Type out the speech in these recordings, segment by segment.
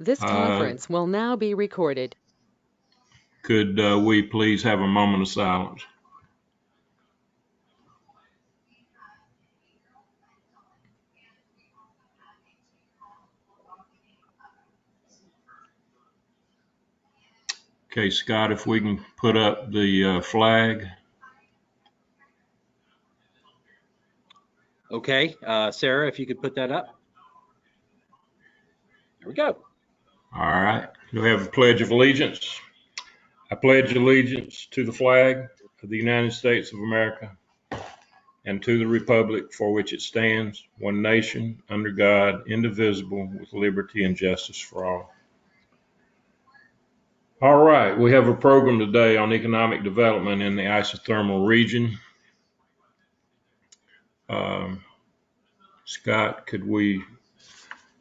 This conference will now be recorded. Could we please have a moment of silence? Okay, Scott, if we can put up the flag. Okay, Sarah, if you could put that up. There we go. All right. Do we have a pledge of allegiance? I pledge allegiance to the flag of the United States of America and to the republic for which it stands, one nation, under God, indivisible, with liberty and justice for all. All right, we have a program today on economic development in the isothermal region. Scott, could we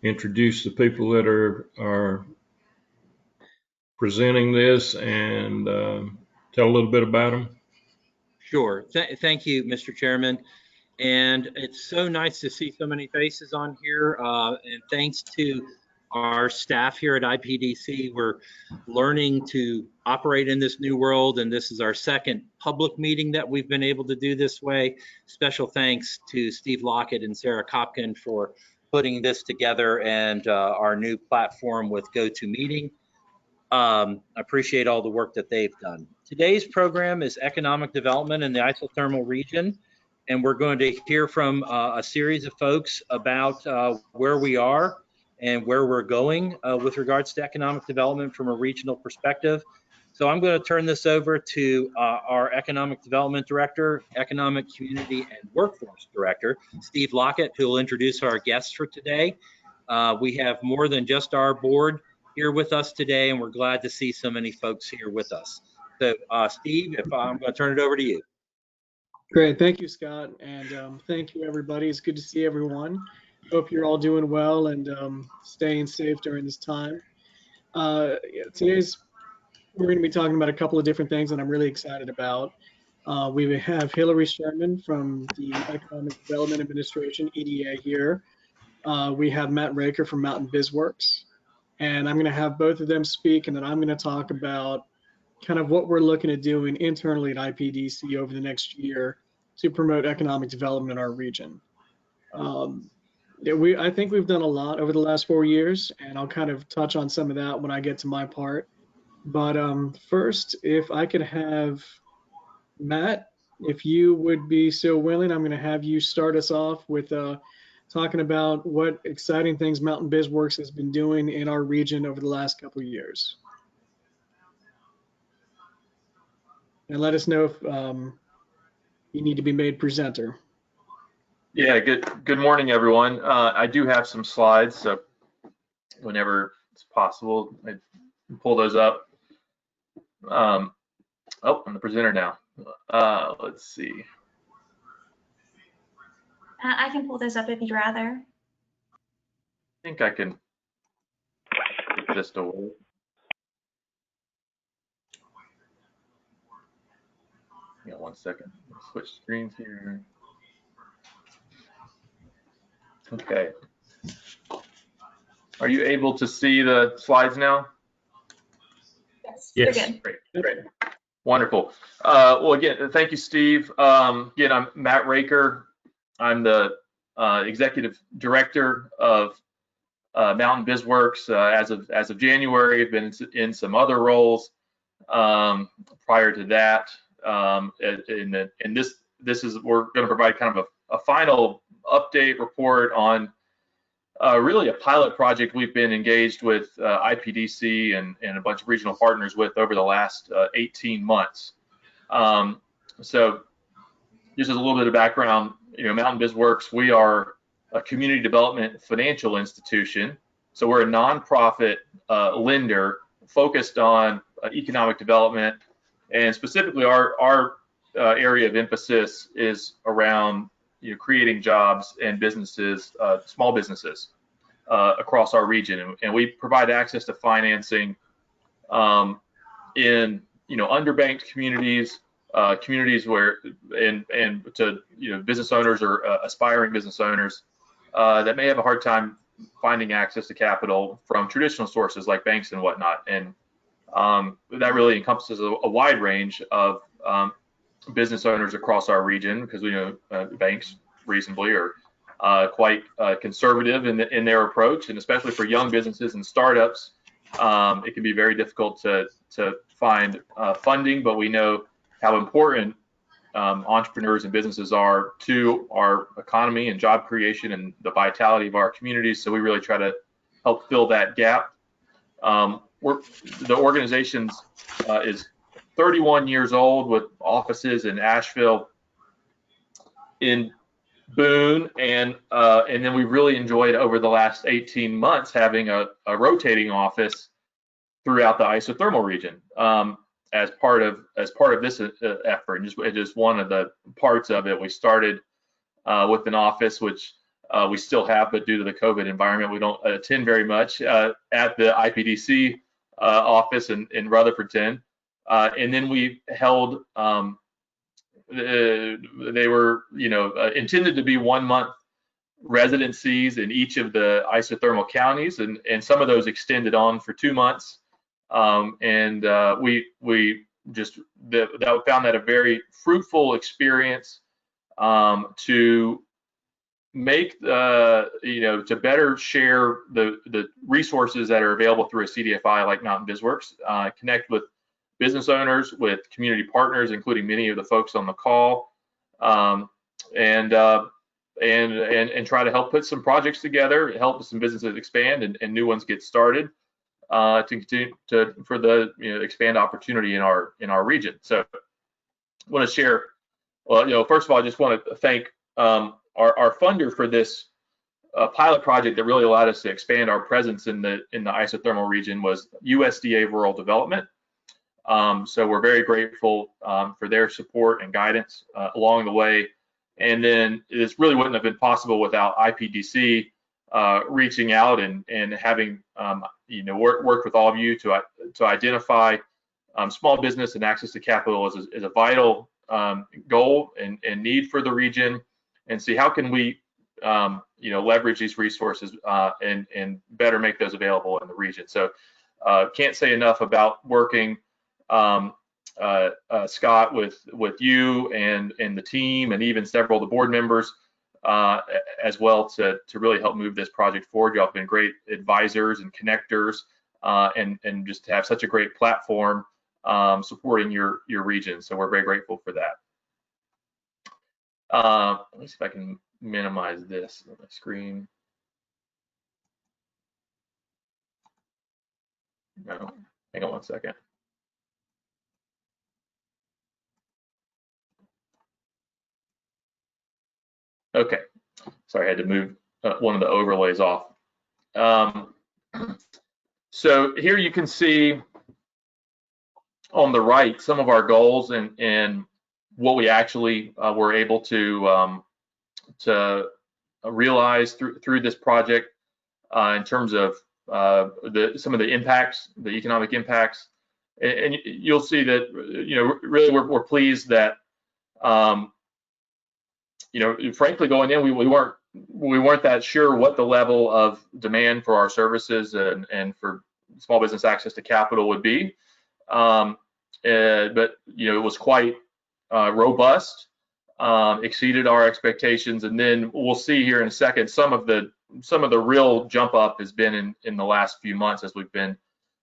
introduce the people that are presenting this and tell a little bit about them? Sure. Thank you, Mr. Chairman. And it's so nice to see so many faces on here. And thanks to our staff here at IPDC, we're learning to operate in this new world. And this is our second public meeting that we've been able to do this way. Special thanks to Steve Lockett and Sarah Kopkin for putting this together and our new platform with GoToMeeting. I appreciate all the work that they've done. Today's program is economic development in the isothermal region, and we're going to hear from a series of folks about where we are and where we're going with regards to economic development from a regional perspective. So I'm going to turn this over to our Economic Development Director, Economic Community and Workforce Director, Steve Lockett, who will introduce our guests for today. We have more than just our board here with us today, and we're glad to see so many folks here with us. So Steve, if I'm going to turn it over to you. Great, thank you, Scott, and thank you, everybody. It's good to see everyone. Hope you're all doing well and staying safe during this time. We're going to be talking about a couple of different things that I'm really excited about. We have Hillary Sherman from the Economic Development Administration, EDA, here. We have Matt Raker from Mountain BizWorks. And I'm going to have both of them speak, and then I'm going to talk about kind of what we're looking at doing internally at IPDC over the next year to promote economic development in our region. I think we've done a lot over the last 4 years, and I'll kind of touch on some of that when I get to my part. But first, if I could have Matt, if you would be so willing, I'm going to have you start us off with talking about what exciting things Mountain BizWorks has been doing in our region over the last couple of years. And let us know if you need to be made presenter. Yeah, good morning, everyone. I do have some slides, so whenever it's possible, I can pull those up. Oh, I'm the presenter now. Let's see. I can pull those up if you'd rather. I think I can get this to work. Yeah, 1 second. Switch screens here. Okay. Are you able to see the slides now? Yes. Good. Great. Wonderful. Well, again, thank you, Steve. Again, I'm Matt Raker. I'm the executive director of Mountain BizWorks. As of January, I've been in some other roles prior to that. And this is, we're going to provide kind of a final update report on really a pilot project we've been engaged with IPDC and a bunch of regional partners with over the last 18 months. So just as a little bit of background, Mountain BizWorks, we are a community development financial institution. So we're a nonprofit lender focused on economic development, and specifically our area of emphasis is around creating jobs and businesses, small businesses across our region, and we provide access to financing in underbanked communities, communities where and to business owners or aspiring business owners that may have a hard time finding access to capital from traditional sources like banks and whatnot. And that really encompasses a wide range of business owners across our region, because we know banks reasonably are quite conservative in their approach, and especially for young businesses and startups, it can be very difficult to find funding. But we know how important entrepreneurs and businesses are to our economy and job creation and the vitality of our communities. So we really try to help fill that gap. The organization is 31 years old, with offices in Asheville, in Boone, and then we really enjoyed over the last 18 months having a rotating office throughout the isothermal region as part of this effort. Just one of the parts of it. We started with an office which we still have, but due to the COVID environment, we don't attend very much at the IPDC office in Rutherfordton. And then we held, they were, intended to be 1 month residencies in each of the isothermal counties, and some of those extended on for 2 months. We just found that a very fruitful experience to make to better share the resources that are available through a CDFI like Mountain BizWorks, connect with business owners, with community partners, including many of the folks on the call, and try to help put some projects together, help some businesses expand and new ones get started, to continue for the expand opportunity in our region. So I want to share. Well, first of all, I just want to thank our funder for this pilot project that really allowed us to expand our presence in the isothermal region was USDA Rural Development. So we're very grateful for their support and guidance along the way. And then this really wouldn't have been possible without IPDC reaching out and having worked with all of you to identify small business and access to capital as a vital goal and need for the region, and see how can we leverage these resources and better make those available in the region. So can't say enough about working, Scott, with you and the team, and even several of the board members as well, to really help move this project forward. Y'all have been great advisors and connectors, and just have such a great platform supporting your region. So we're very grateful for that. Let me see if I can minimize this on my screen. No, hang on one second. Okay, sorry, I had to move one of the overlays off. So here you can see on the right some of our goals and what we actually were able to realize through this project in terms of some of the impacts, the economic impacts. And you'll see that really we're pleased that frankly, going in, we weren't that sure what the level of demand for our services and for small business access to capital would be, but it was quite robust, exceeded our expectations. And then we'll see here in a second some of the real jump up has been in the last few months as we've been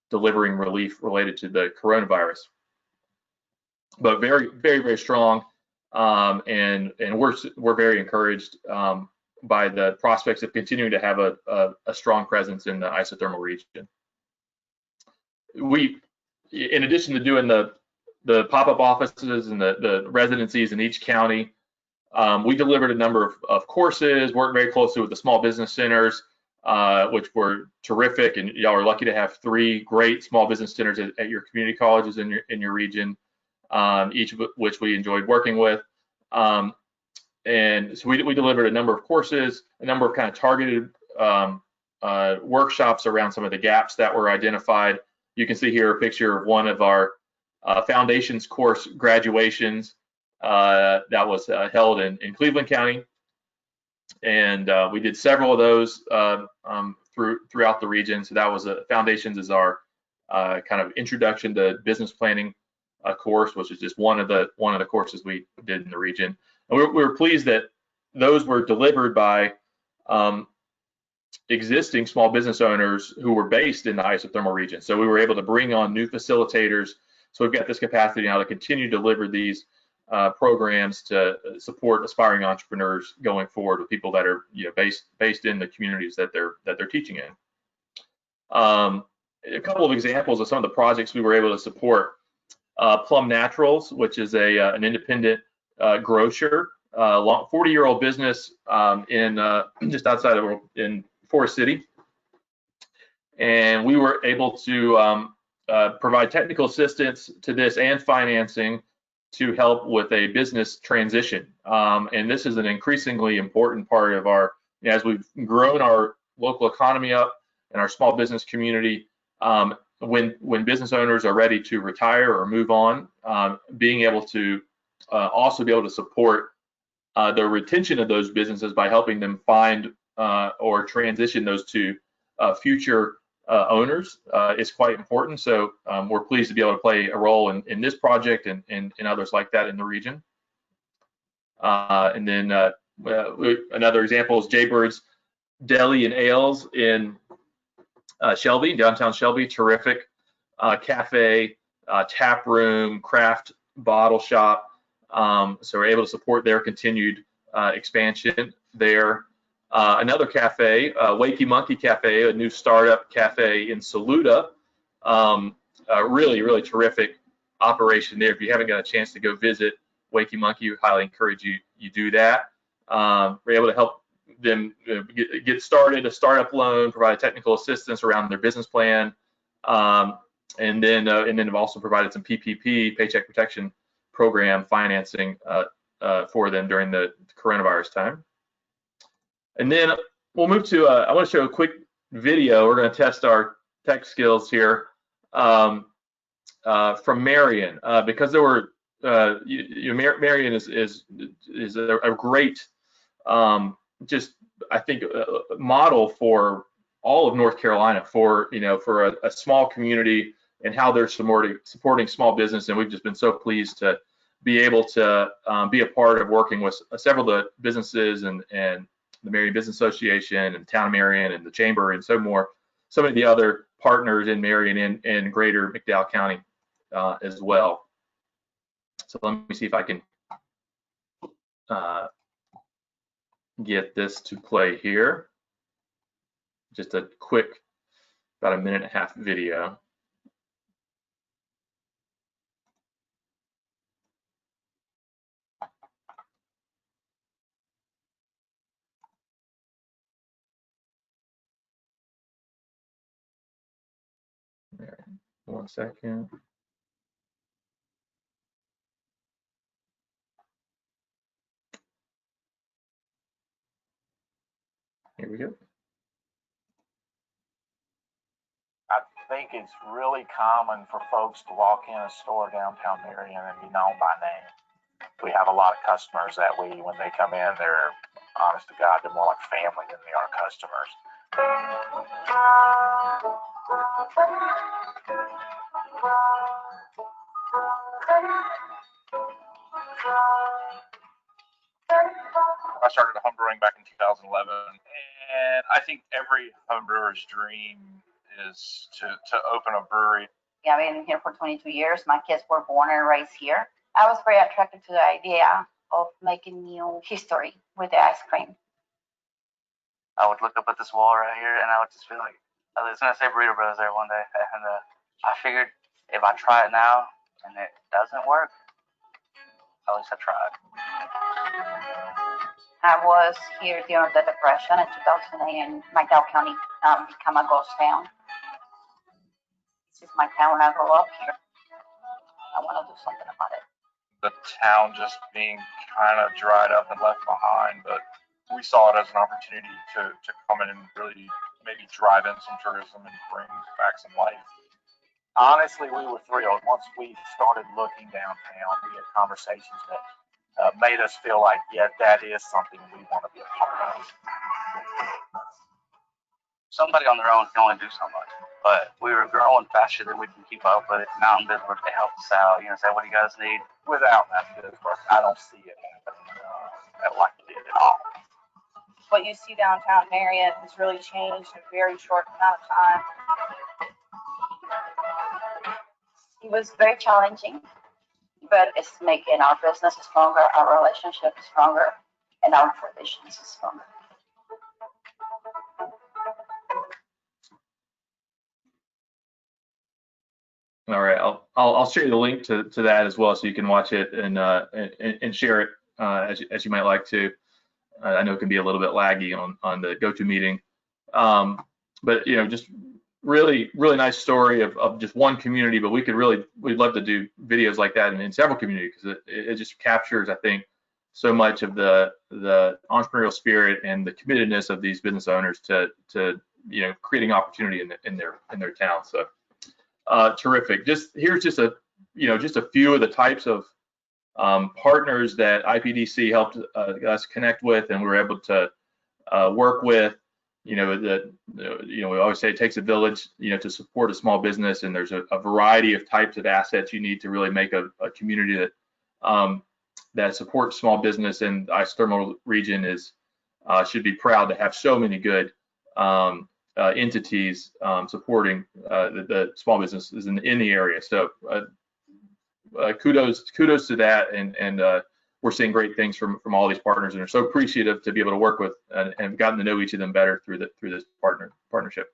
delivering relief related to the coronavirus. But very, very, very strong. And we're very encouraged by the prospects of continuing to have a strong presence in the isothermal region. We, in addition to doing the pop-up offices and the residencies in each county, we delivered a number of courses, worked very closely with the small business centers, which were terrific. And y'all are lucky to have 3 great small business centers at your community colleges in your region. Each of which we enjoyed working with. And so we delivered a number of courses, a number of kind of targeted workshops around some of the gaps that were identified. You can see here a picture of one of our foundations course graduations that was held in Cleveland County. And we did several of those throughout the region. So that was Foundations is our kind of introduction to business planning course, which is just one of the courses we did in the region. And we were pleased that those were delivered by existing small business owners who were based in the isothermal region. So we were able to bring on new facilitators. So we've got this capacity now to continue to deliver these programs to support aspiring entrepreneurs going forward with people that are based in the communities that they're teaching in. A couple of examples of some of the projects we were able to support. Plum Naturals, which is an independent grocer, 40-year-old business in just outside of in Forest City, and we were able to provide technical assistance to this and financing to help with a business transition. And this is an increasingly important part of our, as we've grown our local economy up and our small business community. When business owners are ready to retire or move on, being able to also be able to support the retention of those businesses by helping them find or transition those to future owners is quite important. So we're pleased to be able to play a role in this project and others like that in the region. And then another example is Jaybird's Deli and Ales in Shelby, downtown Shelby. Terrific cafe, tap room, craft bottle shop. So we're able to support their continued expansion there. Another cafe, Wakey Monkey Cafe, a new startup cafe in Saluda. Really, really terrific operation there. If you haven't got a chance to go visit Wakey Monkey, we highly encourage you do that. We're able to help them get started, a startup loan, provide technical assistance around their business plan, and then have also provided some PPP, Paycheck Protection Program financing for them during the coronavirus time. And then we'll move to, I want to show a quick video. We're going to test our tech skills here from Marion, because there were, Marion is a great, just I think, model for all of North Carolina for a small community and how they're supporting small business. And we've just been so pleased to be able to be a part of working with several of the businesses and the Marion Business Association and the Town of Marion and the Chamber and so many of the other partners in Marion and greater McDowell County as well. So let me see if I can get this to play here. Just a quick, about a 1.5-minute video. There, 1 second. Here we go. I think it's really common for folks to walk in a store downtown Marion and be known by name. We have a lot of customers that when they come in, they're, honest to God, they're more like family than they are customers. I started a home brewing back in 2011, and I think every home brewer's dream is to open a brewery. Yeah, I've been here for 22 years. My kids were born and raised here. I was very attracted to the idea of making new history with the ice cream. I would look up at this wall right here, and I would just feel like, I was gonna say Burrito Brothers there one day, and I figured if I try it now and it doesn't work, at least I tried. I was here during the Depression in 2008, and McDowell County became a ghost town. This is my town. I grew up here. I want to do something about it. The town just being kind of dried up and left behind, but we saw it as an opportunity to come in and really maybe drive in some tourism and bring back some life. Honestly, we were thrilled. Once we started looking downtown, we had conversations that made us feel like, yeah, that is something we want to be a part of. Somebody on their own can only do so much, but we were growing faster than we can keep up with it. Mountain Business, they helped us out, say, what do you guys need? Without that business, I don't see it happening like it did at all. What you see downtown Marion has really changed in a very short amount of time. It was very challenging, but it's making our business stronger, our relationship stronger, and our traditions stronger. All right, I'll share the link to that as well, so you can watch it and share it as you might like to. I know it can be a little bit laggy on the GoToMeeting, but just really nice story of just one community. But we'd love to do videos like that in several communities, because it just captures, I think, so much of the entrepreneurial spirit and the committedness of these business owners to creating opportunity in their town. So. Terrific. Here's just a few of the types of partners that IPDC helped us connect with, and we were able to work with. We always say it takes a village, to support a small business, and there's a variety of types of assets you need to really make a community that supports small business. And the isothermal region should be proud to have so many good entities supporting the small businesses in the area. So kudos to that, and we're seeing great things from all these partners, and are so appreciative to be able to work with and gotten to know each of them better through this partnership.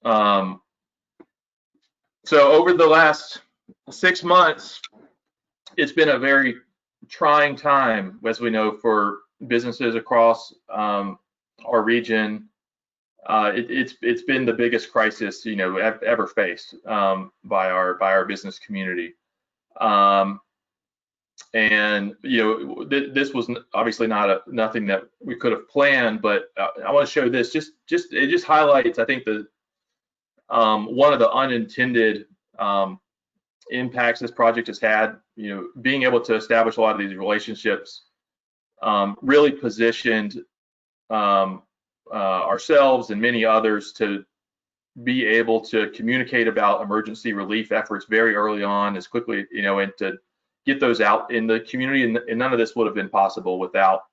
So over the last 6 months, it's been a very trying time, as we know, for businesses across our region. It's been the biggest crisis ever faced by our business community, and this was obviously nothing that we could have planned. But I want to show this. It just highlights, I think, one of the unintended impacts this project has had. Being able to establish a lot of these relationships really positioned ourselves and many others to be able to communicate about emergency relief efforts very early on, as quickly, and to get those out in the community. And none of this would have been possible without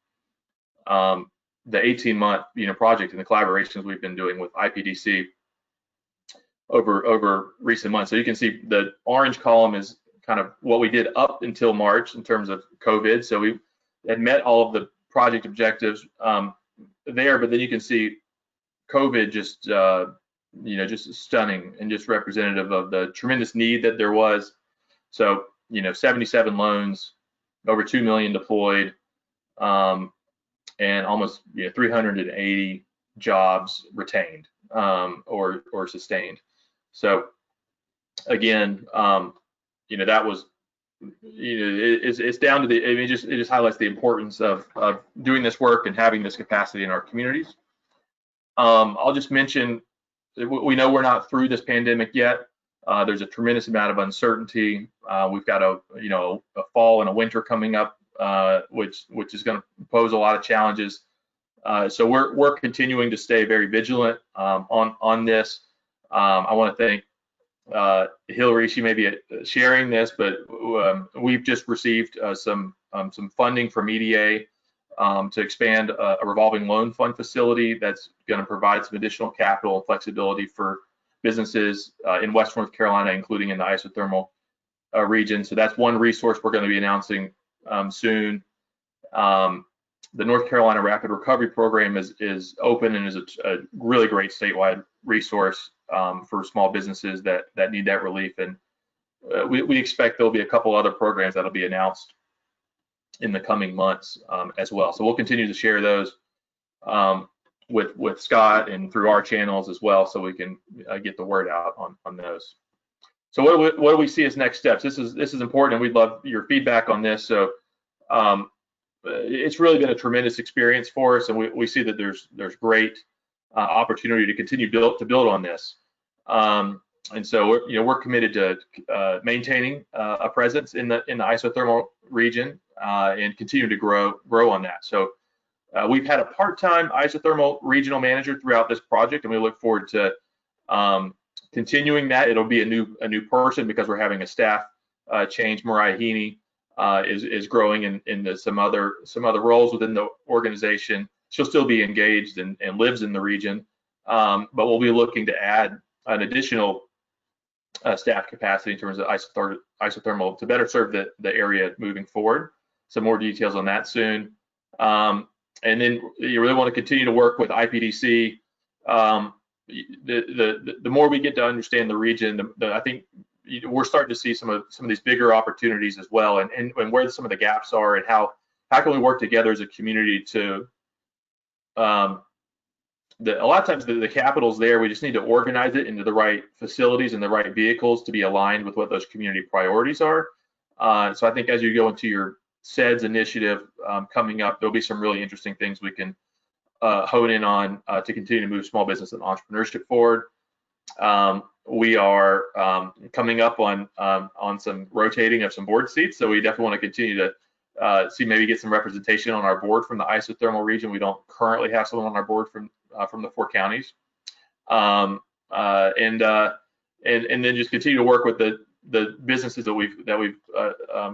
the 18-month project and the collaborations we've been doing with IPDC over recent months. So you can see the orange column is kind of what we did up until March in terms of COVID. So we had met all of the project objectives there, but then you can see COVID just stunning and just representative of the tremendous need that there was. So 77 loans, over 2 million deployed, and almost 380 jobs retained or sustained. So again, that was it's down to the, it just highlights the importance of doing this work and having this capacity in our communities. I'll just mention, we know we're not through this pandemic yet. There's a tremendous amount of uncertainty. We've got a fall and a winter coming up, which is going to pose a lot of challenges. So we're continuing to stay very vigilant on this. I want to thank Hillary. She may be sharing this, but we've just received some funding from EDA to expand a revolving loan fund facility that's going to provide some additional capital and flexibility for businesses in West North Carolina, including in the isothermal region. So that's one resource we're going to be announcing soon. The North Carolina Rapid Recovery Program is open and is a really great statewide resource for small businesses that need that relief. And we expect there'll be a couple other programs that'll be announced in the coming months as well. So we'll continue to share those with Scott and through our channels as well, so we can get the word out on those. So what do we see as next steps? This is important, and we'd love your feedback on this. So it's really been a tremendous experience for us, and we see that there's great opportunity to continue to build on this. And so we're committed to maintaining a presence in the isothermal region and continue to grow on that. So we've had a part-time isothermal regional manager throughout this project, and we look forward to continuing that. It'll be a new person because we're having a staff change. Mariah Heaney is growing in some other roles within the organization. She'll still be engaged and lives in the region, but we'll be looking to add an additional staff capacity in terms of isothermal to better serve the area moving forward. Some more details on that soon. And then you really want to continue to work with IPDC. The more we get to understand the region, I think we're starting to see some of these bigger opportunities as well, and where some of the gaps are, and how can we work together as a community to a lot of times the capital's there. We just need to organize it into the right facilities and the right vehicles to be aligned with what those community priorities are. So I think as you go into your SEDS initiative coming up, there'll be some really interesting things we can hone in on to continue to move small business and entrepreneurship forward. We are coming up on some rotating of some board seats, so we definitely want to continue to see maybe get some representation on our board from the isothermal region. We don't currently have someone on our board from the 4 counties, and then just continue to work with the businesses that we've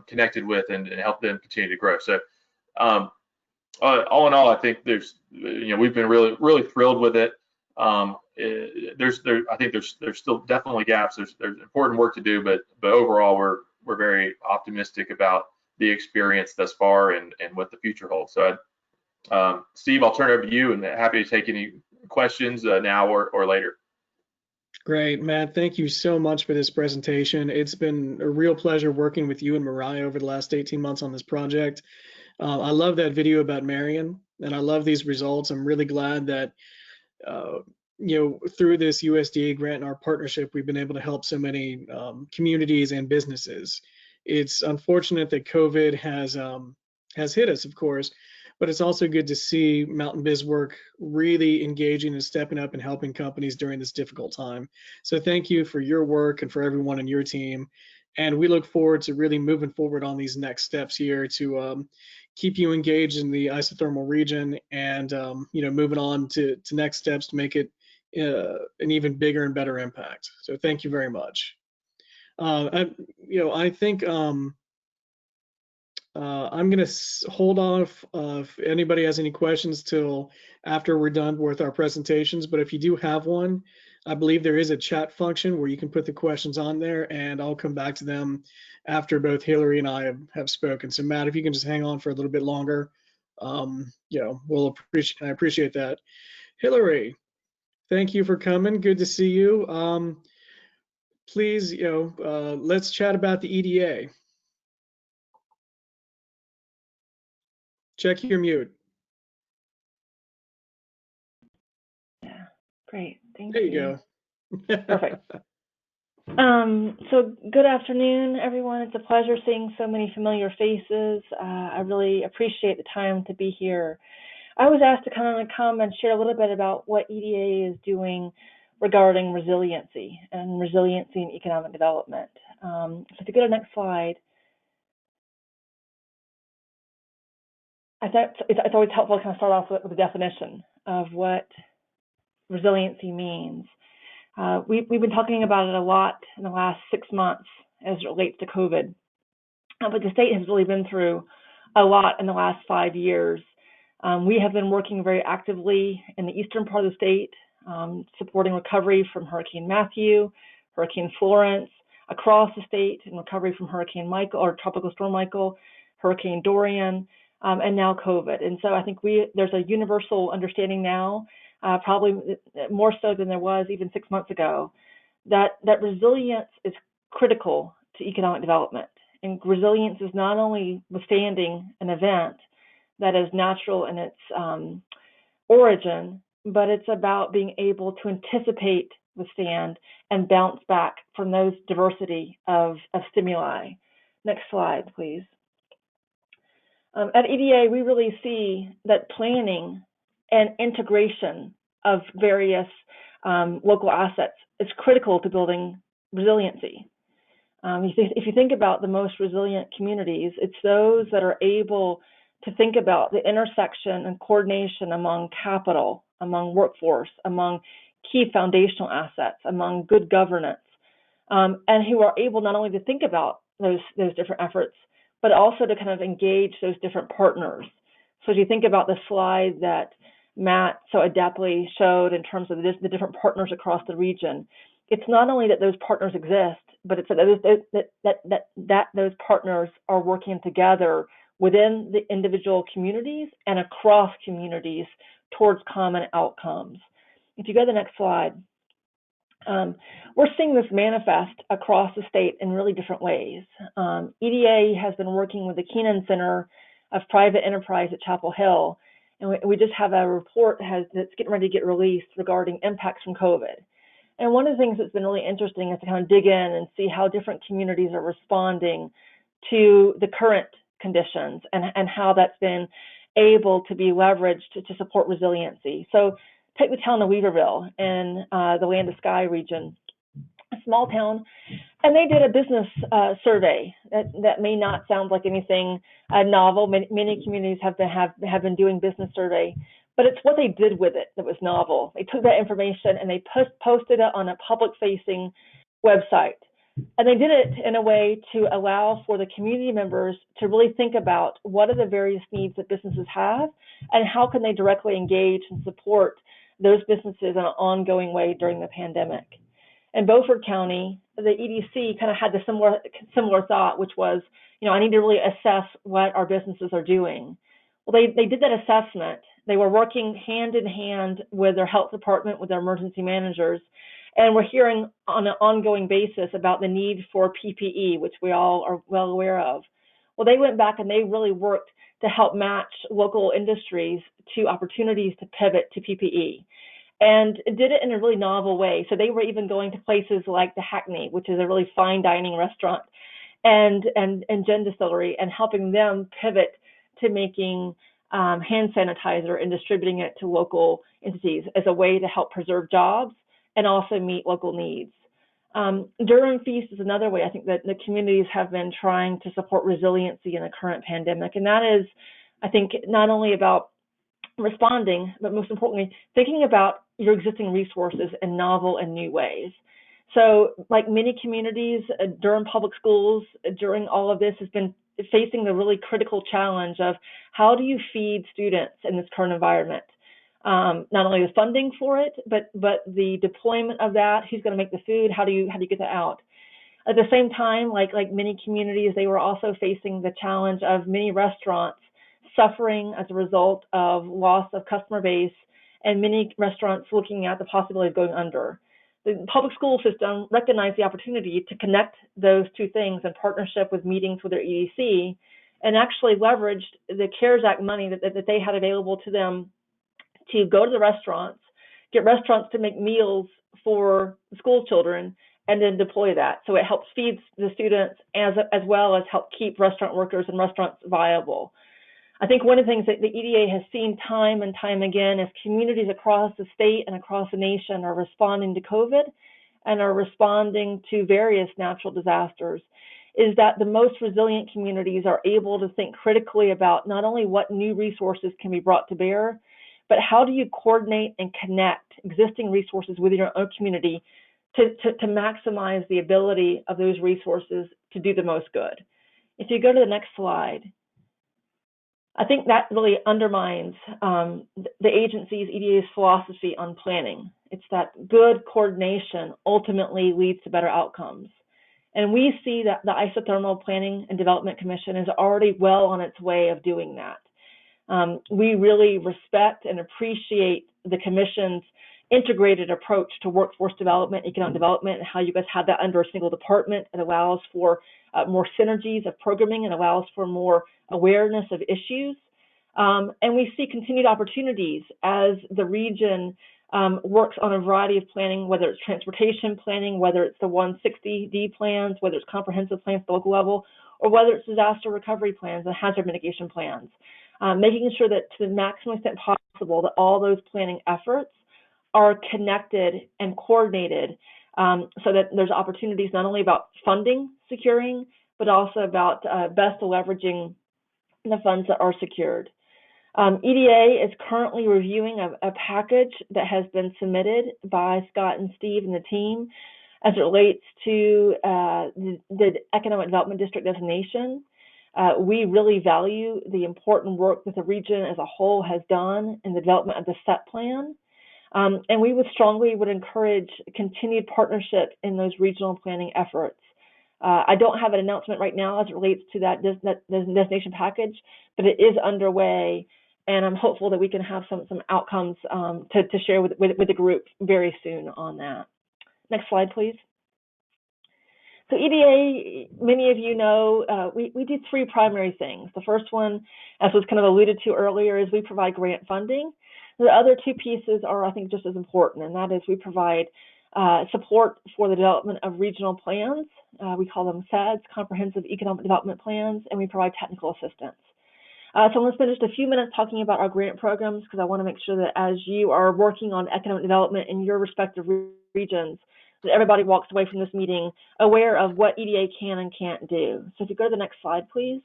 connected with and help them continue to grow. So all in all, I think we've been really thrilled with it. I think there's still definitely gaps. There's important work to do, but overall we're very optimistic about the experience thus far and what the future holds. So Steve, I'll turn it over to you, and happy to take any questions now or later. Great, Matt. Thank you so much for this presentation. It's been a real pleasure working with you and Mariah over the last 18 months on this project. I love that video about Marion, and I love these results. I'm really glad that through this USDA grant and our partnership, we've been able to help so many communities and businesses. It's unfortunate that COVID has hit us, of course, but it's also good to see Mountain BizWork really engaging and stepping up and helping companies during this difficult time. So thank you for your work and for everyone on your team. And we look forward to really moving forward on these next steps here to keep you engaged in the isothermal region and moving on to next steps to make it an even bigger and better impact. So thank you very much. I think I'm going to hold off if anybody has any questions till after we're done with our presentations. But if you do have one, I believe there is a chat function where you can put the questions on there, and I'll come back to them after both Hillary and I have spoken. So Matt, if you can just hang on for a little bit longer, I appreciate that. Hillary, thank you for coming. Good to see you. Please, let's chat about the EDA. Check your mute. Yeah, great. Thank you. There you go. Perfect. So good afternoon, everyone. It's a pleasure seeing so many familiar faces. I really appreciate the time to be here. I was asked to come and share a little bit about what EDA is doing regarding resiliency and economic development. So if you go to the next slide. I thought it's always helpful to kind of start off with a definition of what resiliency means. We've been talking about it a lot in the last 6 months as it relates to COVID, but the state has really been through a lot in the last 5 years. We have been working very actively in the eastern part of the state, supporting recovery from Hurricane Matthew, Hurricane Florence, across the state, and recovery from Hurricane Michael or Tropical Storm Michael, Hurricane Dorian, and now COVID. And so I think there's a universal understanding now, probably more so than there was even 6 months ago, that resilience is critical to economic development. And resilience is not only withstanding an event that is natural in its origin, but it's about being able to anticipate, withstand, and bounce back from those diversity of stimuli. Next slide, please. At EDA, we really see that planning and integration of various local assets is critical to building resiliency. If you think about the most resilient communities, it's those that are able to think about the intersection and coordination among capital, among workforce, among key foundational assets, among good governance, and who are able not only to think about those different efforts, but also to kind of engage those different partners. So as you think about the slide that Matt so adeptly showed in terms of the different partners across the region, it's not only that those partners exist, but it's that those partners are working together within the individual communities and across communities towards common outcomes. If you go to the next slide, we're seeing this manifest across the state in really different ways. EDA has been working with the Keenan Center of Private Enterprise at Chapel Hill, and we just have a report that's getting ready to get released regarding impacts from COVID. And one of the things that's been really interesting is to kind of dig in and see how different communities are responding to the current conditions and how that's been able to be leveraged to support resiliency. So take the town of Weaverville in the Land of Sky region, a small town, and they did a business survey that may not sound like anything novel. Many communities have been doing business survey, but it's what they did with it that was novel. They took that information and they posted it on a public-facing website. And they did it in a way to allow for the community members to really think about what are the various needs that businesses have and how can they directly engage and support those businesses in an ongoing way during the pandemic. In Beaufort County, the EDC kind of had the similar thought, which was, I need to really assess what our businesses are doing. Well, they did that assessment. They were working hand in hand with their health department, with their emergency managers, and we're hearing on an ongoing basis about the need for PPE, which we all are well aware of. Well, they went back and they really worked to help match local industries to opportunities to pivot to PPE, and did it in a really novel way. So they were even going to places like the Hackney, which is a really fine dining restaurant, and gin distillery, and helping them pivot to making hand sanitizer and distributing it to local entities as a way to help preserve jobs and also meet local needs. Durham Feast is another way I think that the communities have been trying to support resiliency in the current pandemic. And that is, I think, not only about responding, but most importantly, thinking about your existing resources in novel and new ways. So like many communities, Durham Public Schools during all of this has been facing the really critical challenge of how do you feed students in this current environment? Not only the funding for it, but the deployment of that, who's going to make the food, how do you get that out? At the same time, like many communities, they were also facing the challenge of many restaurants suffering as a result of loss of customer base and many restaurants looking at the possibility of going under. The public school system recognized the opportunity to connect those two things in partnership with meetings with their EDC and actually leveraged the CARES Act money that they had available to them to go to the restaurants, get restaurants to make meals for the school children, and then deploy that. So it helps feed the students as well as help keep restaurant workers and restaurants viable. I think one of the things that the EDA has seen time and time again is communities across the state and across the nation are responding to COVID and are responding to various natural disasters, is that the most resilient communities are able to think critically about not only what new resources can be brought to bear, but how do you coordinate and connect existing resources within your own community to maximize the ability of those resources to do the most good. If you go to the next slide, I think that really undermines the agency's EDA's philosophy on planning. It's that good coordination ultimately leads to better outcomes. And we see that the Isothermal Planning and Development Commission is already well on its way of doing that. We really respect and appreciate the Commission's integrated approach to workforce development, economic development, and how you guys have that under a single department. It allows for more synergies of programming and allows for more awareness of issues. And we see continued opportunities as the region works on a variety of planning, whether it's transportation planning, whether it's the 160D plans, whether it's comprehensive plans at the local level, or whether it's disaster recovery plans and hazard mitigation plans, making sure that to the maximum extent possible that all those planning efforts are connected and coordinated so that there's opportunities not only about funding securing, but also about best leveraging the funds that are secured. EDA is currently reviewing a package that has been submitted by Scott and Steve and the team as it relates to the Economic Development District designation. We really value the important work that the region as a whole has done in the development of the SET plan. And we would encourage continued partnership in those regional planning efforts. I don't have an announcement right now as it relates to that designation package, but it is underway, and I'm hopeful that we can have some outcomes to share with the group very soon on that. Next slide, please. So EDA, many of you know, we do three primary things. The first one, as was kind of alluded to earlier, is we provide grant funding. The other two pieces are, I think, just as important, and that is we provide support for the development of regional plans. We call them CEDs, Comprehensive Economic Development Plans, and we provide technical assistance. So I'm going to spend just a few minutes talking about our grant programs because I want to make sure that as you are working on economic development in your respective regions, that everybody walks away from this meeting aware of what EDA can and can't do. So if you go to the next slide, please.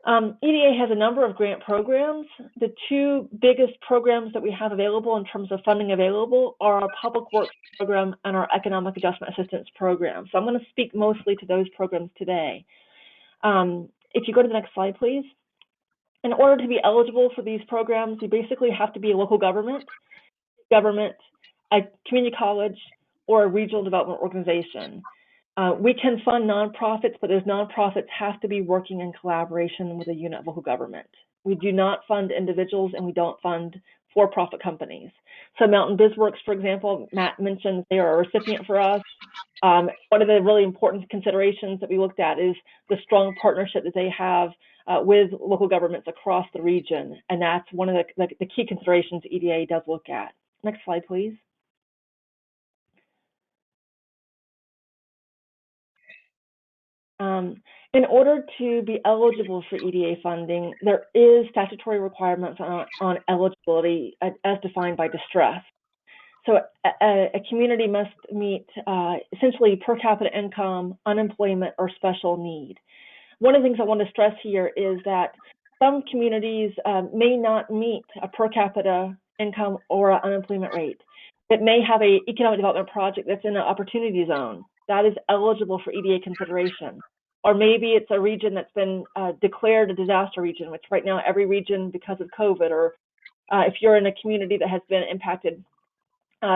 EDA has a number of grant programs. The two biggest programs that we have available in terms of funding available are our Public Works program and our Economic Adjustment Assistance program. So I'm going to speak mostly to those programs today. If you go to the next slide, please. In order to be eligible for these programs, you basically have to be a local government, a community college, or a regional development organization. We can fund nonprofits, but those nonprofits have to be working in collaboration with a unit of local government. We do not fund individuals, and we don't fund for-profit companies. So Mountain BizWorks, for example, Matt mentioned they are a recipient for us. One of the really important considerations that we looked at is the strong partnership that they have with local governments across the region, and that's one of the key considerations EDA does look at. Next slide, please. In order to be eligible for EDA funding, there is statutory requirements on eligibility as defined by distress. So a community must meet essentially per capita income, unemployment, or special need. One of the things I want to stress here is that some communities may not meet a per capita income or an unemployment rate. It may have an economic development project that's in an opportunity zone that is eligible for EDA consideration. Or maybe it's a region that's been declared a disaster region, which right now every region because of COVID, or if you're in a community that has been impacted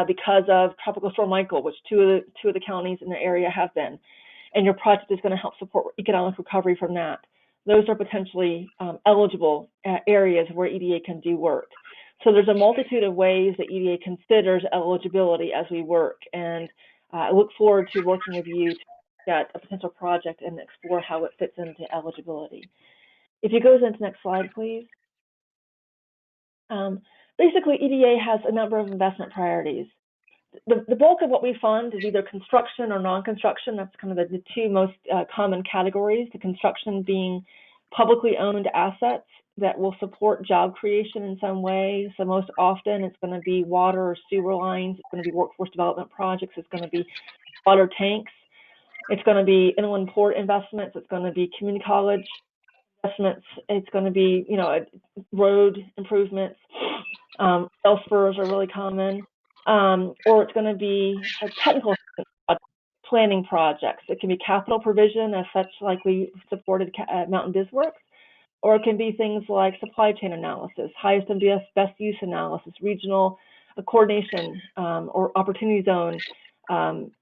because of Tropical Storm Michael, which two of the counties in the area have been, and your project is going to help support economic recovery from that. Those are potentially eligible areas where EDA can do work. So there's a multitude of ways that EDA considers eligibility as we work, and I look forward to working with you to at a potential project and explore how it fits into eligibility. If you go to the next slide, please. Basically, EDA has a number of investment priorities. The bulk of what we fund is either construction or non-construction. That's kind of the two most common categories, the construction being publicly owned assets that will support job creation in some way. So most often it's going to be water or sewer lines, it's going to be workforce development projects, it's going to be water tanks. It's going to be inland port investments. It's going to be community college investments. It's going to be, road improvements. Rail spurs are really common. Or it's going to be technical planning projects. It can be capital provision, as such, like we supported Mountain BizWorks, or it can be things like supply chain analysis, highest and best use analysis, regional coordination, or opportunity zone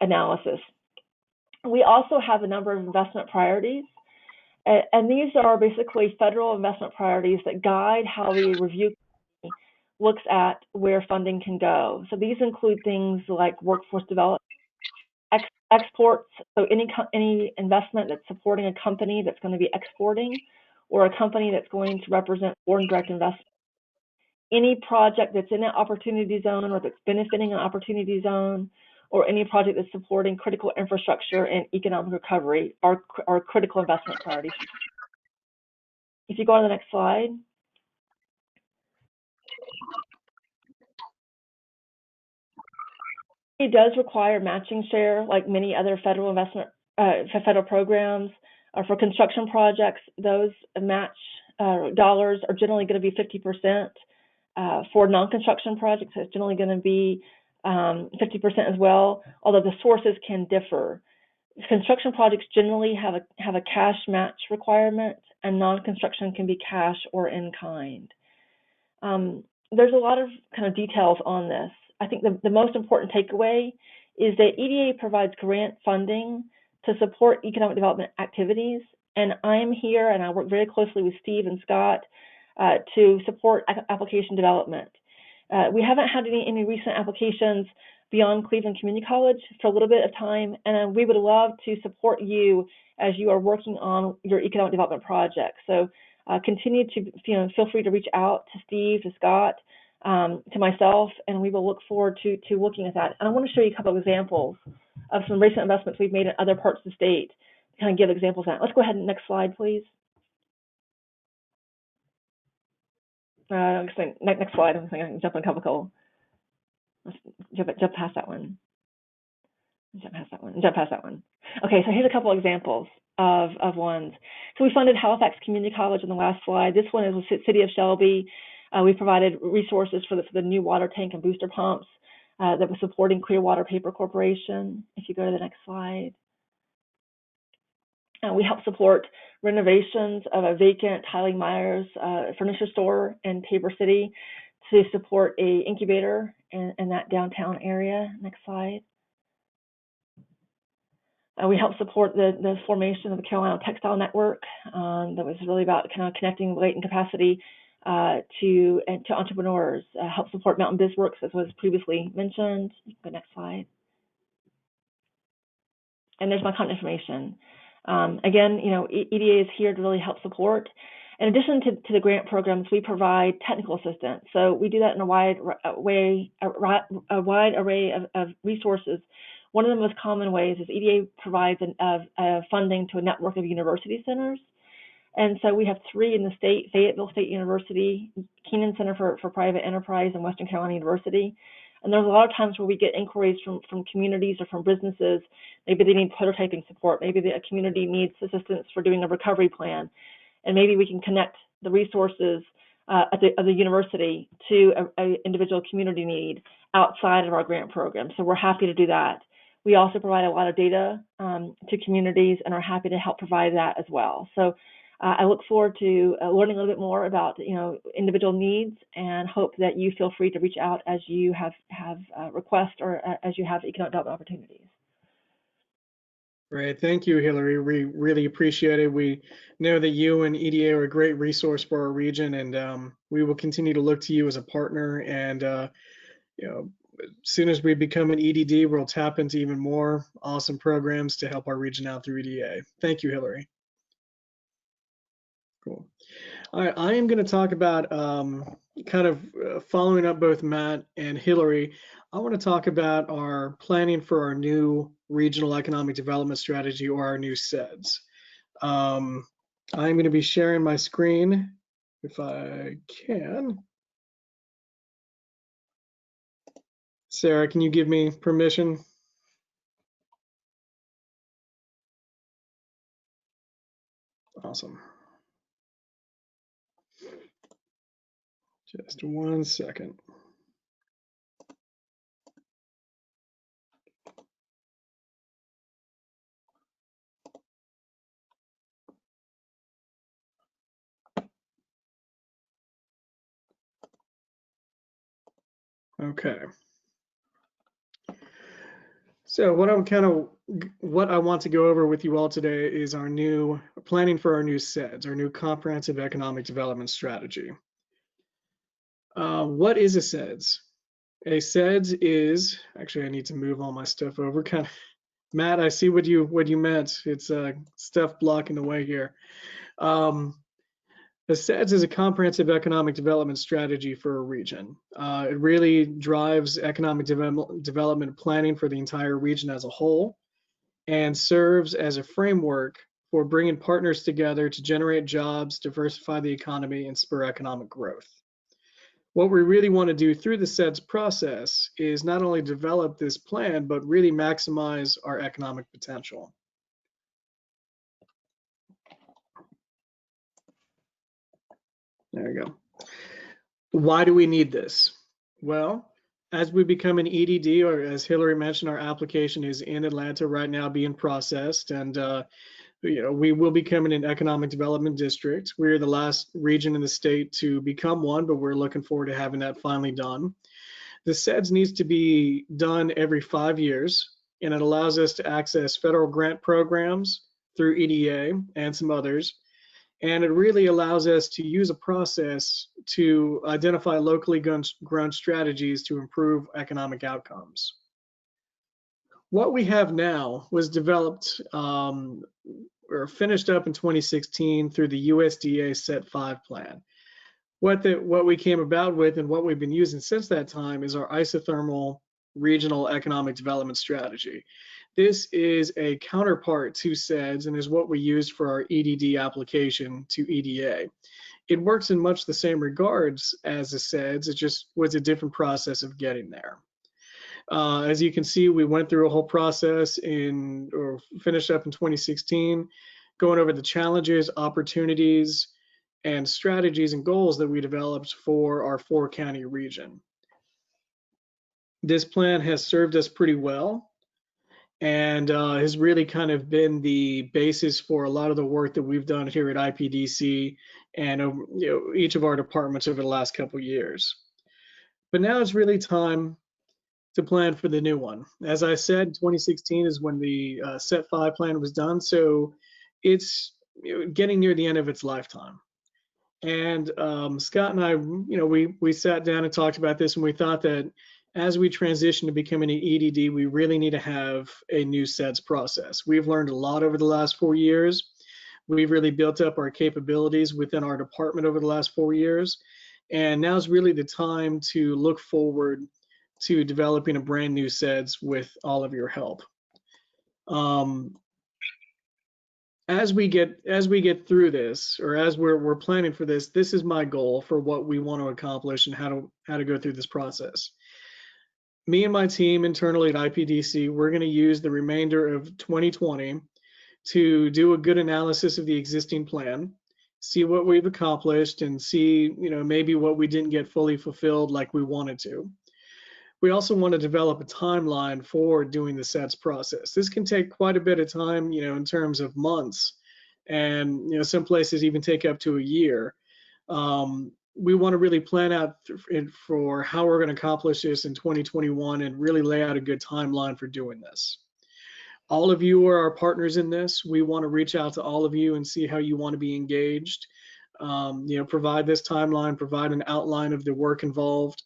analysis. We also have a number of investment priorities, and these are basically federal investment priorities that guide how the review committee looks at where funding can go. So these include things like workforce development, exports, so any investment that's supporting a company that's going to be exporting, or a company that's going to represent foreign direct investment. Any project that's in an opportunity zone or that's benefiting an opportunity zone, or any project that's supporting critical infrastructure and economic recovery are critical investment priorities. If you go on to the next slide. It does require matching share, like many other federal investment, federal programs. For construction projects, those match dollars are generally going to be 50%. For non-construction projects, it's generally going to be 50% as well, although the sources can differ. Construction projects generally have a cash match requirement, and non-construction can be cash or in kind. There's a lot of kind of details on this. I think the most important takeaway is that EDA provides grant funding to support economic development activities, and I'm here and I work very closely with Steve and Scott to support application development. We haven't had any recent applications beyond Cleveland Community College for a little bit of time, and we would love to support you as you are working on your economic development project. So continue to feel free to reach out to Steve, to Scott, to myself, and we will look forward to looking at that. And I want to show you a couple of examples of some recent investments we've made in other parts of the state to kind of give examples of that. Let's go ahead and next slide, please. Next slide. I'm going to jump on a couple. Let's jump past that one. Jump past that one. Okay, so here's a couple examples of ones. So we funded Halifax Community College on the last slide. This one is the City of Shelby. We provided resources for the new water tank and booster pumps that was supporting Clearwater Paper Corporation. If you go to the next slide. We help support renovations of a vacant Highland Myers furniture store in Tabor City to support a incubator in that downtown area. Next slide. We help support the formation of the Carolina Textile Network that was really about kind of connecting latent capacity to entrepreneurs. Help support Mountain BizWorks, as was previously mentioned. Go next slide. And there's my contact information. Again, EDA is here to really help support. In addition to the grant programs, we provide technical assistance. So we do that in a wide array of resources. One of the most common ways is EDA provides funding to a network of university centers. And so we have 3 in the state: Fayetteville State University, Keenan Center for Private Enterprise, and Western Carolina University. And there's a lot of times where we get inquiries from communities or from businesses. Maybe they need prototyping support. Maybe a community needs assistance for doing a recovery plan. And maybe we can connect the resources of the university to an individual community need outside of our grant program. So we're happy to do that. We also provide a lot of data to communities and are happy to help provide that as well. So I look forward to learning a little bit more about individual needs, and hope that you feel free to reach out as you have requests or as you have economic development opportunities. Great, thank you, Hillary. We really appreciate it. We know that you and EDA are a great resource for our region, and we will continue to look to you as a partner. And as soon as we become an EDD, we'll tap into even more awesome programs to help our region out through EDA. Thank you, Hillary. Cool. All right, I am going to talk about kind of following up both Matt and Hillary. I want to talk about our planning for our new regional economic development strategy, or our new CEDS. I'm going to be sharing my screen if I can. Sarah, can you give me permission? Awesome. Just 1 second. Okay. So what I want to go over with you all today is our new planning for our new CEDS, our new comprehensive economic development strategy. What is a CEDS? A CEDS is, actually I need to move all my stuff over. Kind of, Matt, I see what you meant. It's stuff blocking the way here. The CEDS is a comprehensive economic development strategy for a region. It really drives economic development planning for the entire region as a whole, and serves as a framework for bringing partners together to generate jobs, diversify the economy, and spur economic growth. What we really want to do through the SEDS process is not only develop this plan, but really maximize our economic potential. There you go. Why do we need this? Well, as we become an EDD, or as Hillary mentioned, our application is in Atlanta right now being processed, and we will become an economic development district. We're the last region in the state to become one, but we're looking forward to having that finally done. The SEDS needs to be done every 5 years, and it allows us to access federal grant programs through EDA and some others. And it really allows us to use a process to identify locally grown strategies to improve economic outcomes. What we have now was developed or finished up in 2016 through the USDA Set 5 plan. What we came about with and what we've been using since that time is our isothermal regional economic development strategy. This is a counterpart to SEDS and is what we used for our EDD application to EDA. It works in much the same regards as the SEDS, it just was a different process of getting there. As you can see, we went through a whole process or finished up in 2016, going over the challenges, opportunities, and strategies and goals that we developed for our 4-county region. This plan has served us pretty well and has really kind of been the basis for a lot of the work that we've done here at IPDC and each of our departments over the last couple of years. But now it's really time to plan for the new one. As I said, 2016 is when the Set 5 plan was done, so it's getting near the end of its lifetime. And Scott and I, we sat down and talked about this, and we thought that as we transition to becoming an EDD, we really need to have a new SEDS process. We've learned a lot over the last 4 years. We've really built up our capabilities within our department over the last 4 years. And now's really the time to look forward to developing a brand new SEDS with all of your help. As we get through this, or as we're planning for this, this is my goal for what we want to accomplish and how to go through this process. Me and my team internally at IPDC, we're going to use the remainder of 2020 to do a good analysis of the existing plan, see what we've accomplished, and see, maybe what we didn't get fully fulfilled like we wanted to. We also want to develop a timeline for doing the SEDS process. This can take quite a bit of time, in terms of months, and some places even take up to a year. We want to really plan out for how we're going to accomplish this in 2021 and really lay out a good timeline for doing this. All of you are our partners in this. We want to reach out to all of you and see how you want to be engaged. Provide this timeline, provide an outline of the work involved.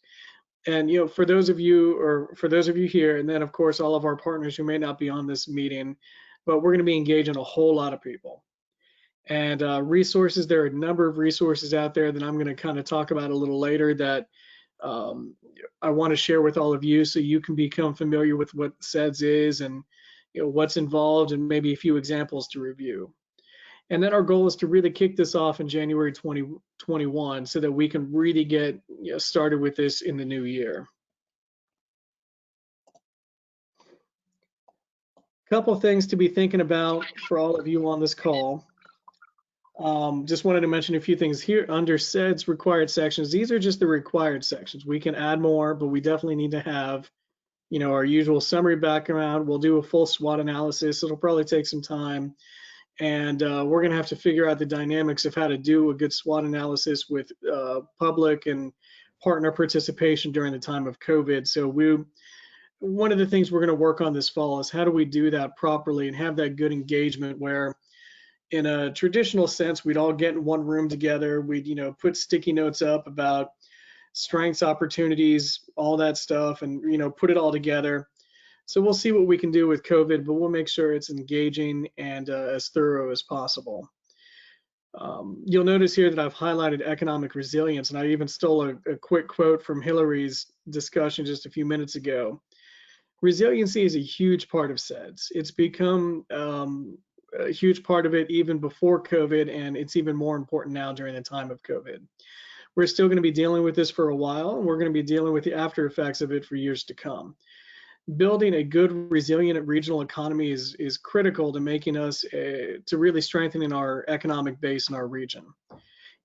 And for those of you here, and then of course all of our partners who may not be on this meeting, but we're going to be engaging a whole lot of people. And resources, there are a number of resources out there that I'm going to kind of talk about a little later that I want to share with all of you, so you can become familiar with what SEDS is and what's involved, and maybe a few examples to review. And then our goal is to really kick this off in January 2021 so that we can really get started with this in the new year. A couple of things to be thinking about for all of you on this call. Just wanted to mention a few things here under SEDS required sections. These are just the required sections. We can add more, but we definitely need to have, our usual summary background. We'll do a full SWOT analysis. It'll probably take some time. And we're going to have to figure out the dynamics of how to do a good SWOT analysis with public and partner participation during the time of COVID. So one of the things we're going to work on this fall is how do we do that properly and have that good engagement where, in a traditional sense, we'd all get in one room together. We'd, put sticky notes up about strengths, opportunities, all that stuff, and, put it all together. So we'll see what we can do with COVID, but we'll make sure it's engaging and as thorough as possible. You'll notice here that I've highlighted economic resilience, and I even stole a quick quote from Hillary's discussion just a few minutes ago. Resiliency is a huge part of SEDS. It's become a huge part of it even before COVID, and it's even more important now during the time of COVID. we're still going to be dealing with this for a while, and we're going to be dealing with the after effects of it for years to come. Building a good, resilient regional economy is critical to making us, to really strengthening our economic base in our region.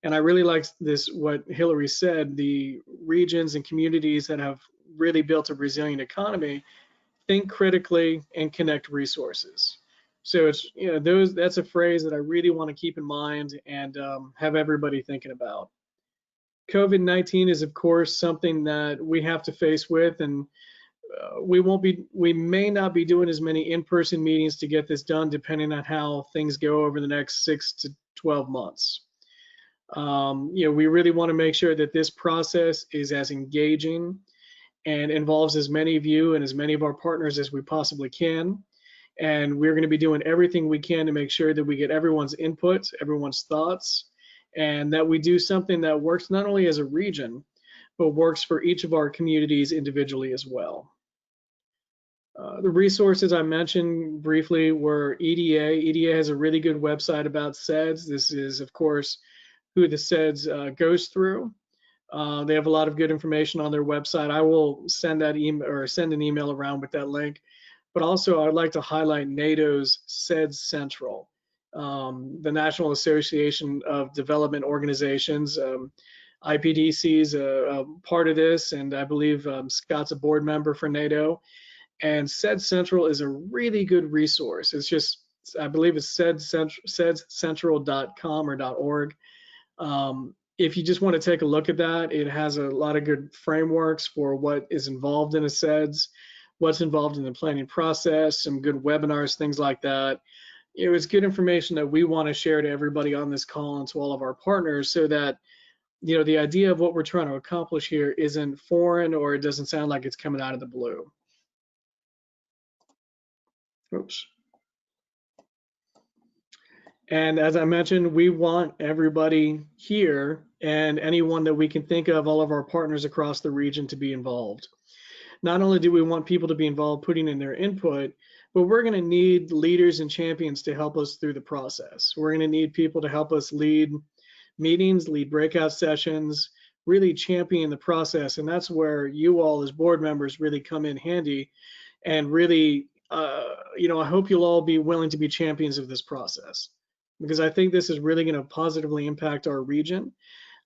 And I really like this, what Hillary said, the regions and communities that have really built a resilient economy think critically and connect resources. So it's, that's a phrase that I really want to keep in mind and have everybody thinking about. COVID-19 is, of course, something that we have to face with, and we may not be doing as many in-person meetings to get this done, depending on how things go over the next 6 to 12 months. We really want to make sure that this process is as engaging and involves as many of you and as many of our partners as we possibly can. And we're going to be doing everything we can to make sure that we get everyone's input, everyone's thoughts, and that we do something that works not only as a region, but works for each of our communities individually as well. The resources I mentioned briefly were EDA. EDA has a really good website about SEDS. This is, of course, who the SEDS goes through. They have a lot of good information on their website. I will send that email or send an email around with that link. But also, I'd like to highlight NATO's SEDS Central, the National Association of Development Organizations. IPDC is a part of this, and I believe Scott's a board member for NATO. And SEDS Central is a really good resource. It's just, I believe it's sedscentral.com or .org. If you just want to take a look at that, it has a lot of good frameworks for what is involved in a SEDS, what's involved in the planning process, some good webinars, things like that. It's good information that we want to share to everybody on this call and to all of our partners, so that the idea of what we're trying to accomplish here isn't foreign, or it doesn't sound like it's coming out of the blue. Oops. And as I mentioned, we want everybody here and anyone that we can think of, all of our partners across the region, to be involved. Not only do we want people to be involved putting in their input, but we're going to need leaders and champions to help us through the process. We're going to need people to help us lead meetings, lead breakout sessions, really champion the process. And that's where you all as board members really come in handy, and really, I hope you'll all be willing to be champions of this process, because I think this is really going to positively impact our region.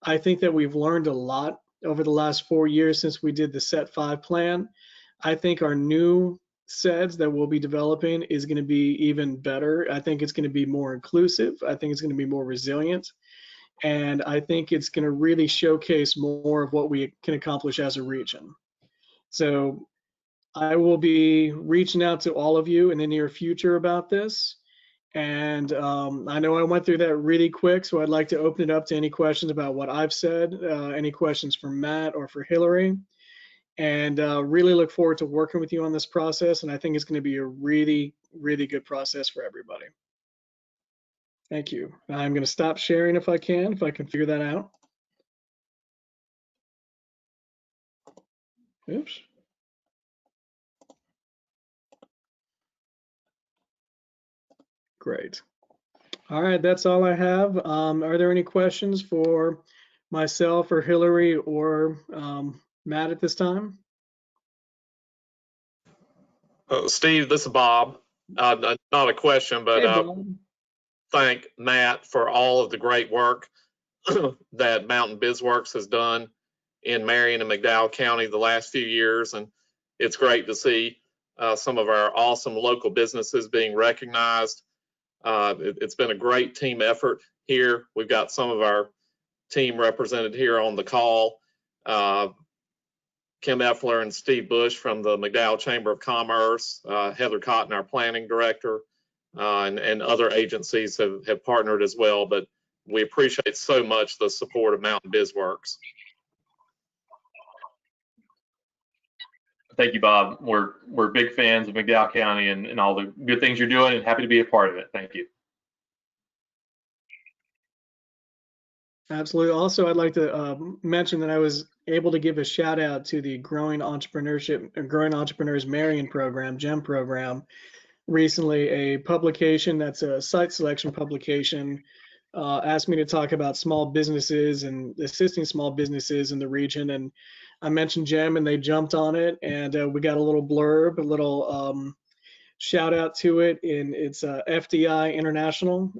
I think that we've learned a lot over the last 4 years since we did the Set 5 plan. I think our new SEDS that we'll be developing is going to be even better. I think it's going to be more inclusive. I think it's going to be more resilient. And I think it's going to really showcase more of what we can accomplish as a region. So I will be reaching out to all of you in the near future about this. And I know I went through that really quick, so I'd like to open it up to any questions about what I've said, any questions for Matt or for Hillary. And really look forward to working with you on this process. And I think it's going to be a really, really good process for everybody. Thank you. I'm going to stop sharing if I can figure that out. Oops. Great. All right, that's all I have. Are there any questions for myself or Hillary or Matt at this time? Steve, this is Bob. Not a question, but Hey, thank Matt for all of the great work that Mountain BizWorks has done in Marion and McDowell County the last few years. And it's great to see some of our awesome local businesses being recognized. It's been a great team effort here. We've got some of our team represented here on the call. Kim Effler and Steve Bush from the McDowell Chamber of Commerce, Heather Cotton, our planning director, and other agencies have partnered as well. But we appreciate so much the support of Mountain BizWorks. Thank you, Bob. We're big fans of McDowell County and all the good things you're doing, and happy to be a part of it. Thank you. Absolutely. Also, I'd like to mention that I was able to give a shout out to the Growing Entrepreneurs Marion program, GEM program, recently, a publication that's a site selection publication asked me to talk about small businesses and assisting small businesses in the region. And I mentioned Jim, and they jumped on it. And we got a little blurb, a little shout out to it. And it's FDI International.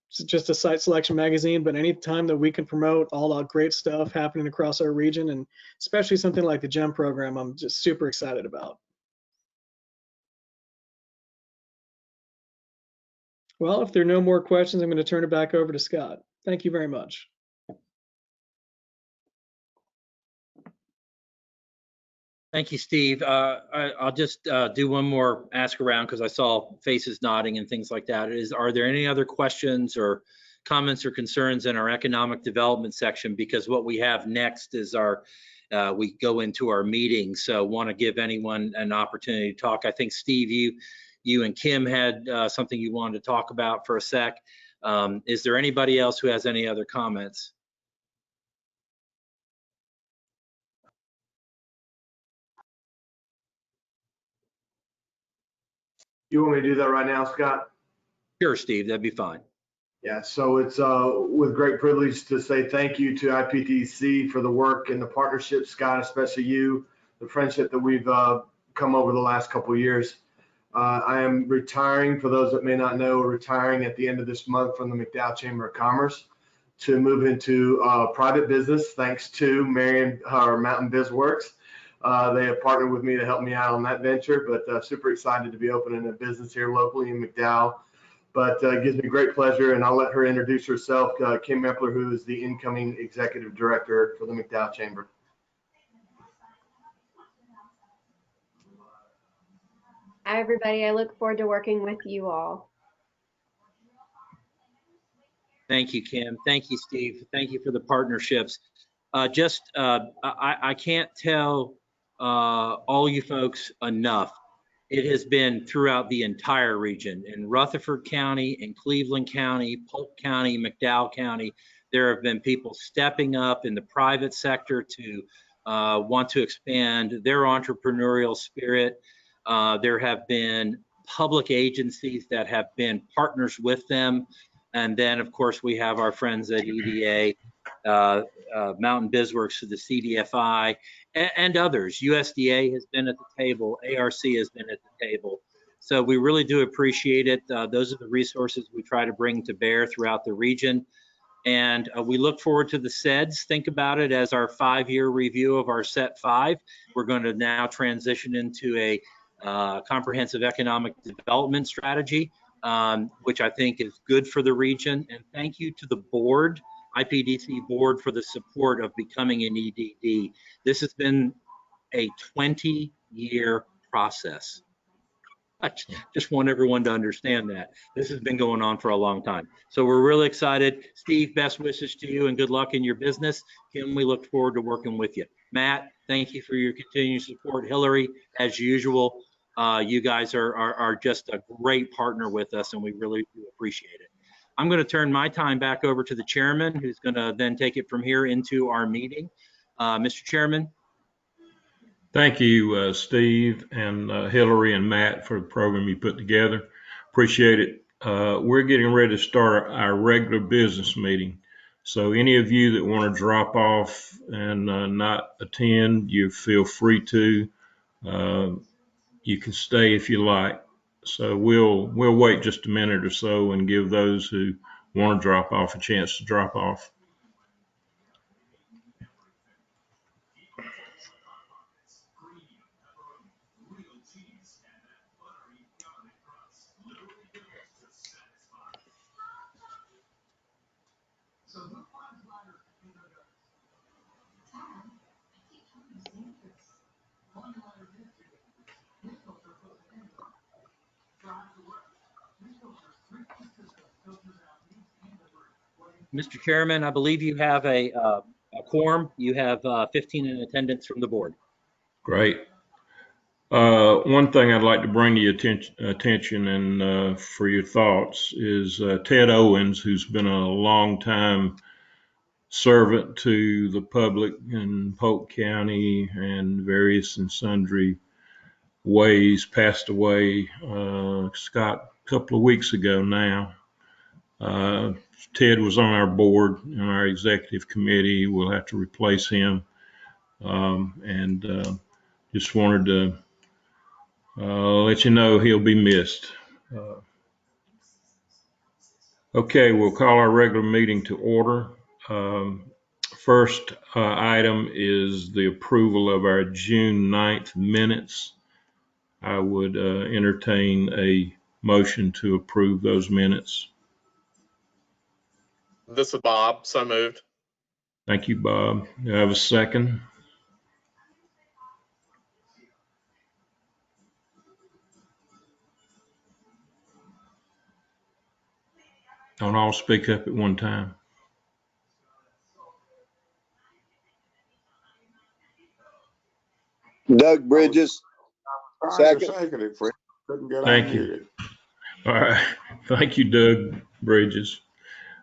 It's just a site selection magazine, but anytime that we can promote all the great stuff happening across our region, and especially something like the GEM program, I'm just super excited about. Well, if there are no more questions, I'm going to turn it back over to Scott. Thank you very much. Thank you, Steve. I'll just do one more ask around because I saw faces nodding and things like that. Are there any other questions or comments or concerns in our economic development section? Because what we have next is we go into our meeting. So want to give anyone an opportunity to talk. I think, Steve, you and Kim had something you wanted to talk about for a sec. Is there anybody else who has any other comments? You want me to do that right now, Scott? Sure, Steve, that'd be fine. Yeah, so it's with great privilege to say thank you to IPDC for the work and the partnership, Scott, especially you, the friendship that we've come over the last couple of years. I am retiring, for those that may not know, retiring at the end of this month from the McDowell Chamber of Commerce to move into private business, thanks to Marion, our Mountain BizWorks. They have partnered with me to help me out on that venture, but super excited to be opening a business here locally in McDowell. But it gives me great pleasure, and I'll let her introduce herself, Kim Mepler, who is the incoming executive director for the McDowell Chamber. Hi, everybody. I look forward to working with you all. Thank you, Kim. Thank you, Steve. Thank you for the partnerships. I can't tell all you folks enough. It has been throughout the entire region, in Rutherford County, in Cleveland County, Polk County, McDowell County. There have been people stepping up in the private sector to want to expand their entrepreneurial spirit. There have been public agencies that have been partners with them. And then, of course, we have our friends at EDA, Mountain BizWorks, the CDFI, and others. USDA has been at the table. ARC has been at the table. So we really do appreciate it. Those are the resources we try to bring to bear throughout the region. And we look forward to the SEDS. Think about it as our 5-year review of our SET 5. We're going to now transition into a comprehensive economic development strategy, which I think is good for the region. And thank you to the board, IPDC board, for the support of becoming an EDD. This has been a 20-year process. I just want everyone to understand that. This has been going on for a long time. So we're really excited. Steve, best wishes to you and good luck in your business. Kim, we look forward to working with you. Matt, thank you for your continued support. Hillary, as usual, you guys are just a great partner with us, and we really do appreciate it. I'm going to turn my time back over to the chairman, who's going to then take it from here into our meeting. Mr. Chairman. Thank you, Steve and Hillary and Matt, for the program you put together. Appreciate it. We're getting ready to start our regular business meeting. So any of you that want to drop off and not attend, you feel free to. You can stay if you like. So we'll wait just a minute or so and give those who want to drop off a chance to drop off. Mr. Chairman, I believe you have a quorum. You have 15 in attendance from the board. Great. One thing I'd like to bring to your attention and for your thoughts is Ted Owens, who's been a long time servant to the public in Polk County and various and sundry ways, passed away, Scott, a couple of weeks ago now. Ted was on our board and our executive committee. We'll have to replace him. And just wanted to let you know he'll be missed. Okay, we'll call our regular meeting to order. First item is the approval of our June 9th minutes. I would entertain a motion to approve those minutes. This is Bob. So moved. Thank you, Bob. Do I have a second? Don't all speak up at one time. Doug Bridges, second. Seconded, Fred. Couldn't get Thank you. unmuted. All right. Thank you, Doug Bridges.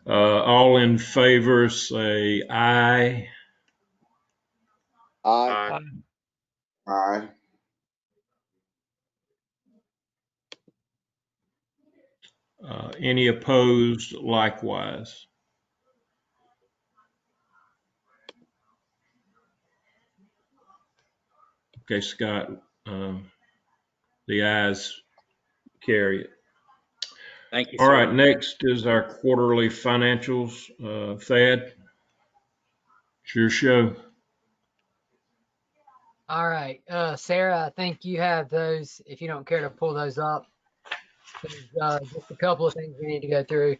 All in favor say aye. Aye. Aye. Any opposed likewise? Okay, Scott, the ayes carry it. Thank you, All sir. right, next is our quarterly financials. Thad, it's your show. All right, Sarah, I think you have those. If you don't care to pull those up, there's just a couple of things we need to go through.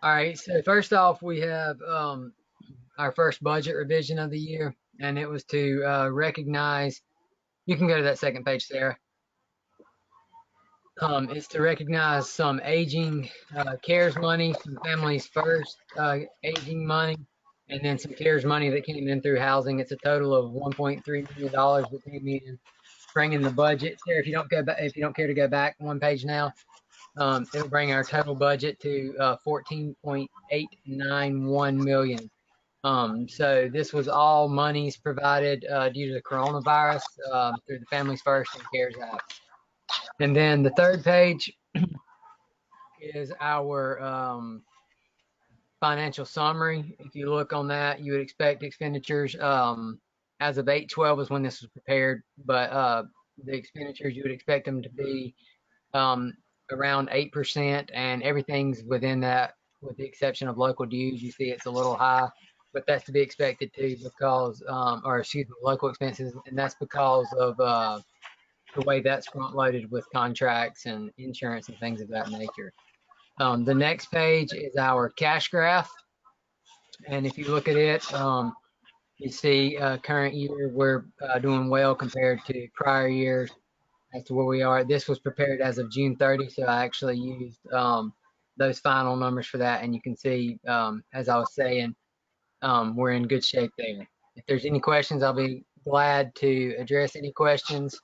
All right, so first off, we have our first budget revision of the year, and it was to recognize. You can go to that second page, Sarah. It's to recognize some aging CARES money, some Families First aging money, and then some CARES money that came in through housing. It's a total of $1.3 million that came in, bringing the budget. Sarah, if you don't care to go back one page now, it'll bring our total budget to 14.891 million. So this was all monies provided due to the coronavirus through the Families First and CARES Act. And then the third page is our financial summary. If you look on that, you would expect expenditures as of 8/12 is when this was prepared, but the expenditures you would expect them to be around 8%, and everything's within that, with the exception of local dues. You see it's a little high, but that's to be expected too because, or excuse me, local expenses, and that's because of the way that's front loaded with contracts and insurance and things of that nature. The next page is our cash graph. And if you look at it, you see current year, we're doing well compared to prior years as to where we are. This was prepared as of June 30, so I actually used those final numbers for that. And you can see, as I was saying, we're in good shape there. If there's any questions, I'll be glad to address any questions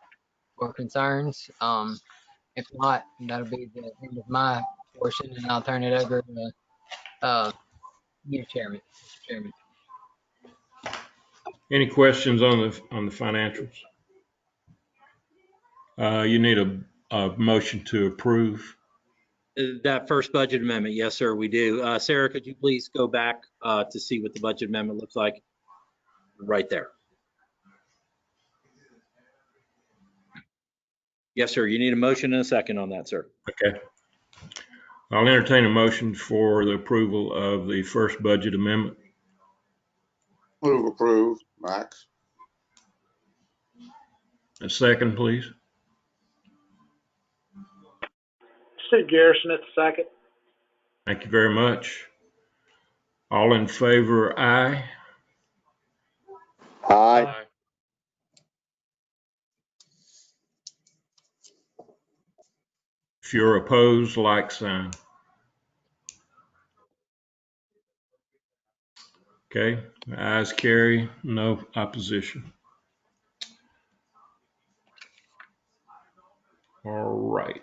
or concerns. If not, that'll be the end of my portion, and I'll turn it over to you, Chairman. Mr. Chairman. Any questions on the financials? You need a motion to approve. That first budget amendment, yes, sir, we do. Sarah, could you please go back to see what the budget amendment looks like? Right there. Yes, sir. You need a motion and a second on that, sir. Okay. I'll entertain a motion for the approval of the first budget amendment. Move approved, Max. A second, please. Sid Garrison at the second. Thank you very much. All in favor, aye. Aye. If you're opposed, like sign. Okay, ayes carry, no opposition. All right.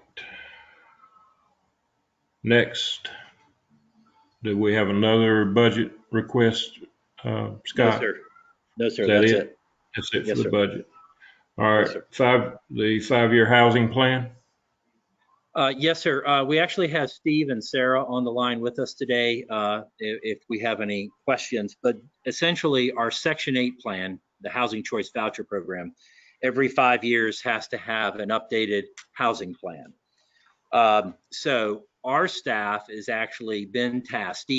Next Do we have another budget request, No, Scott? sir. No, sir. Is that That's it? it. That's it for Yes, the sir. budget. All Yes, right, sir. the 5-year housing plan. Yes, sir. We actually have Steve and Sarah on the line with us today if we have any questions. But essentially, our Section 8 plan, the Housing Choice Voucher Program, every 5 years has to have an updated housing plan. So our staff has actually been tasked,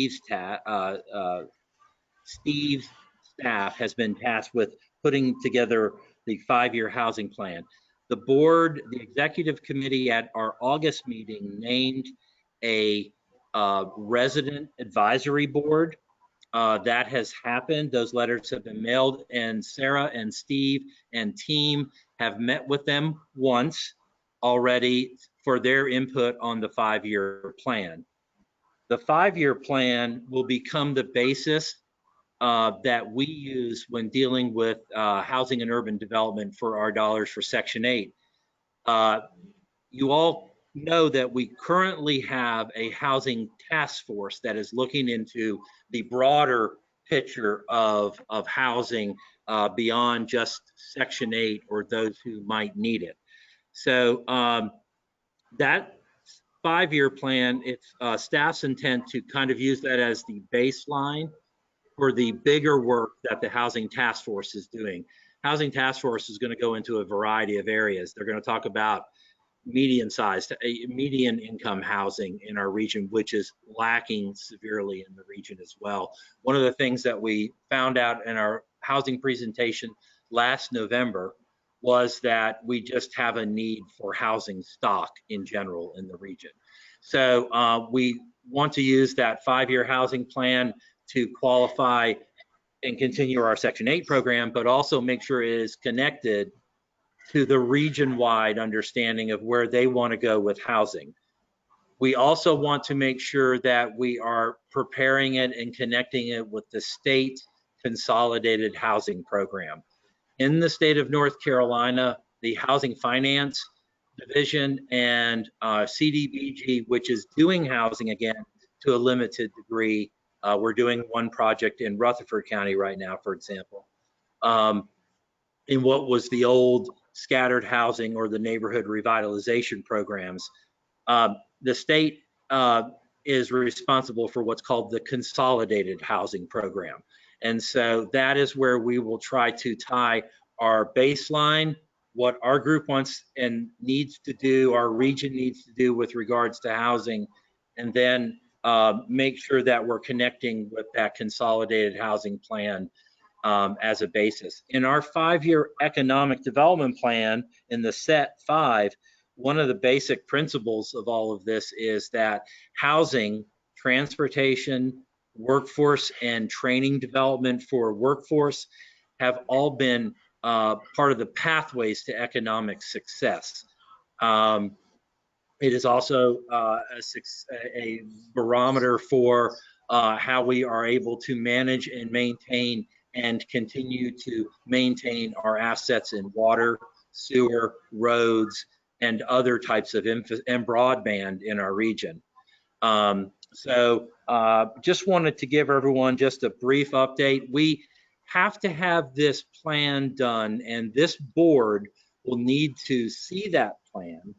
Steve's staff has been tasked with putting together the 5-year housing plan. The board, the executive committee at our August meeting named a resident advisory board. That has happened. Those letters have been mailed, and Sarah and Steve and team have met with them once already for their input on the 5-year plan. The 5-year plan will become the basis that we use when dealing with housing and urban development for our dollars for Section 8. You all know that we currently have a housing task force that is looking into the broader picture of housing beyond just Section 8 or those who might need it. So that 5-year plan, it's staff's intent to kind of use that as the baseline for the bigger work that the Housing Task Force is doing. Housing Task Force is going to go into a variety of areas. They're going to talk about median income housing in our region, which is lacking severely in the region as well. One of the things that we found out in our housing presentation last November was that we just have a need for housing stock in general in the region. So we want to use that 5-year housing plan to qualify and continue our Section 8 program, but also make sure it is connected to the region-wide understanding of where they want to go with housing. We also want to make sure that we are preparing it and connecting it with the state consolidated housing program. In the state of North Carolina, the Housing Finance Division and CDBG, which is doing housing again to a limited degree. We're doing one project in Rutherford County right now, for example, in what was the old scattered housing or the neighborhood revitalization programs. The state is responsible for what's called the consolidated housing program. And so that is where we will try to tie our baseline, what our group wants and needs to do, our region needs to do with regards to housing, and then make sure that we're connecting with that consolidated housing plan as a basis. In our 5-year economic development plan in the set 5, one of the basic principles of all of this is that housing, transportation, workforce, and training development for workforce have all been part of the pathways to economic success. It is also a barometer for how we are able to manage and maintain and continue to maintain our assets in water, sewer, roads, and other types of and broadband in our region. So just wanted to give everyone just a brief update. We have to have this plan done, and this board will need to see that plan.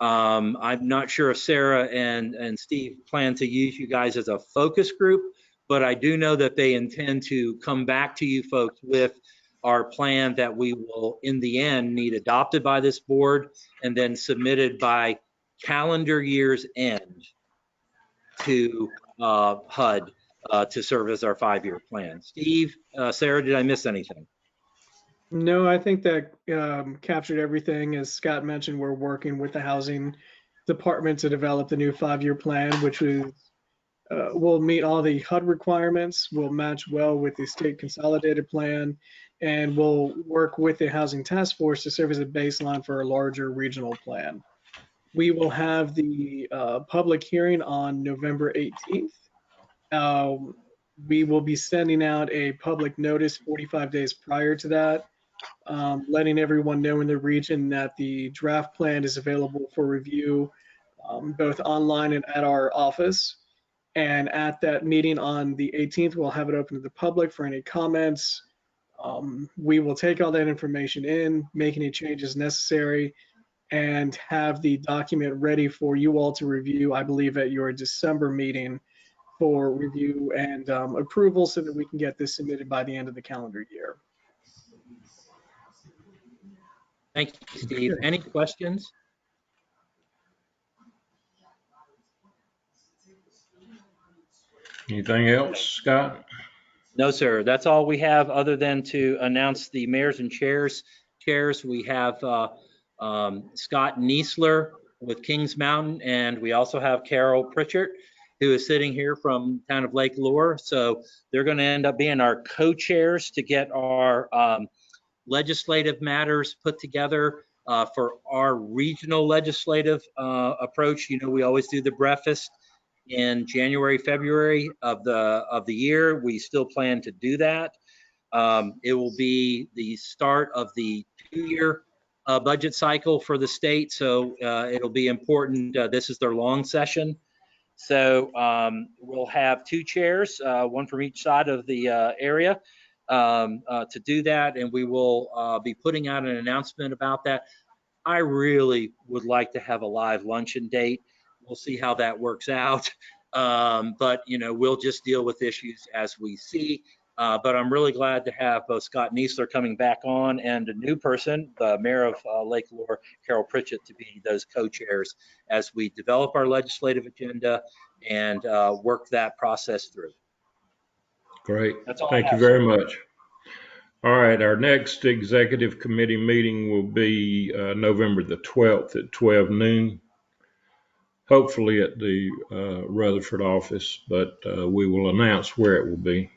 I'm not sure if Sarah and Steve plan to use you guys as a focus group, but I do know that they intend to come back to you folks with our plan that we will, in the end, need adopted by this board and then submitted by calendar year's end to HUD to serve as our 5-year plan. Steve, Sarah, did I miss anything? No, I think that captured everything. As Scott mentioned, we're working with the housing department to develop the new 5-year plan, which will meet all the HUD requirements, will match well with the state consolidated plan, and will work with the housing task force to serve as a baseline for a larger regional plan. We will have the public hearing on November 18th. We will be sending out a public notice 45 days prior to that, letting everyone know in the region that the draft plan is available for review both online and at our office. And at that meeting on the 18th, we'll have it open to the public for any comments. We will take all that information in, make any changes necessary, and have the document ready for you all to review, I believe, at your December meeting for review and approval so that we can get this submitted by the end of the calendar year. Thank you, Steve. Any questions? Anything else, Scott? No, sir. That's all we have other than to announce the mayors and chairs. We have Scott Niesler with Kings Mountain, and we also have Carol Pritchard, who is sitting here from town of Lake Lure. So they're going to end up being our co-chairs to get our legislative matters put together for our regional legislative approach. You know, we always do the breakfast in January, February of the year. We still plan to do that. It will be the start of the 2-year budget cycle for the state, so it'll be important. This is their long session. So we'll have 2 chairs, one from each side of the area to do that, and we will be putting out an announcement about that. I really would like to have a live luncheon date. We'll see how that works out. But, you know, we'll just deal with issues as we see. But I'm really glad to have both Scott Niesler coming back on and a new person, the mayor of Lake Lure, Carol Pritchett, to be those co-chairs as we develop our legislative agenda and work that process through. Great. That's all Thank you very much. All right, our next executive committee meeting will be November the 12th at 12 noon, hopefully at the Rutherford office, but we will announce where it will be.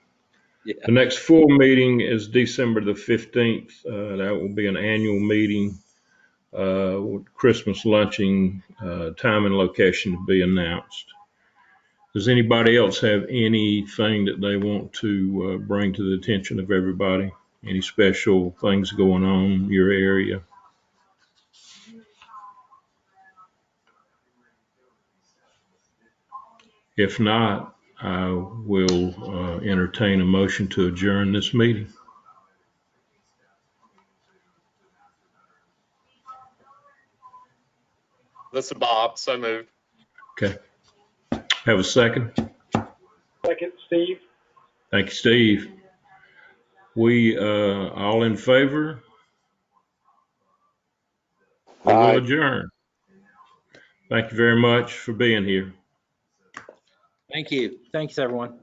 Yeah. The next full meeting is December the 15th. That will be an annual meeting with Christmas luncheon, time and location to be announced. Does anybody else have anything that they want to bring to the attention of everybody? Any special things going on in your area? If not, I will entertain a motion to adjourn this meeting. This is Bob, so moved. Okay. Have a second? Second, Steve. Thank you, Steve. We all in favor? We will adjourn. Thank you very much for being here. Thank you. Thanks, everyone.